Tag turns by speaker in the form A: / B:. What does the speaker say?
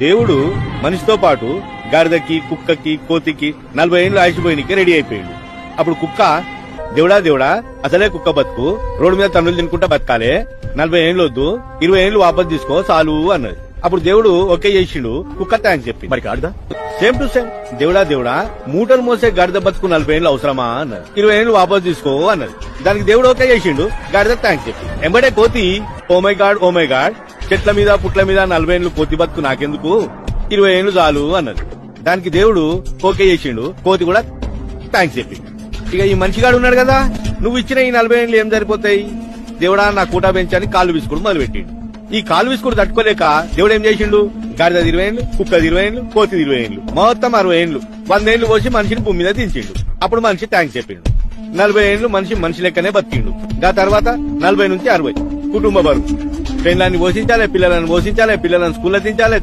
A: దేవుడు మనిషితో పాటు గాడిదకి, కుక్కకి, కోతికి 40 ఏళ్ళు ఆయుషిపోయినకి రెడీ అయిపోయిండు. అప్పుడు కుక్క దేవుడా అసలే కుక్క బతుకు, రోడ్డు మీద తన్నులు తినుకుంటా బతకాలే, 40 ఏళ్ళు వద్దు, 20 ఏళ్ళు వాపస్ తీసుకో చాలు అన్నది. అప్పుడు దేవుడు ఓకే చేసిండు, కుక్క థ్యాంక్స్ చెప్పింది.
B: మరి గాడిద
A: సేమ్ టు సేమ్ దేవుడా మూటలు మోసే గాడిద బతుకు 40 ఏళ్ళు అవసరమా అన్నది. 20 ఏళ్ళు వాపస్ తీసుకో అన్నది. దానికి దేవుడు ఓకే చేసిండు, గాడిద థ్యాంక్స్ చెప్పింది. ఎంబడే కోతి ఓ మై గాడ్ చెట్ల మీద పుట్ల మీద 40 ఏళ్ళు కోతి బతుకు నాకెందుకు, 20 ఏళ్ళు చాలు అన్నది. దానికి దేవుడు ఓకే చేసిండు, కోతి కూడా థ్యాంక్స్ చెప్పింది. ఇక ఈ మనిషిగాడు ఉన్నాడు కదా, నువ్వు ఇచ్చిన ఈ 40 ఏళ్ళు ఏం సరిపోతాయి, దేవుడా నా కూటా పెంచని కాళ్ళు విసుకుడు మొదలు పెట్టిండు. ఈ కాలు విసుకుడు తట్టుకోలేక దేవుడు ఏం చేసిండు, గాడిద 20 ఏళ్ళు, కుక్క 20 ఏళ్ళు, కోతి 20 ఏళ్ళు, మొత్తం 60 ఏళ్ళు, 100 ఏళ్ళు పోసి మనిషిని భూమి మీద దించిండు. అప్పుడు మనిషి థ్యాంక్స్ చెప్పిండు. 40 ఏళ్ళు మనిషి లెక్కనే బతికిండు. ఆ తర్వాత 40 నుంచి 60 కుటుంబ బరువు, పెళ్ళాన్ని పోషించాలి, పిల్లలను పోషించాలి, పిల్లలను స్కూల్లో దించాలి,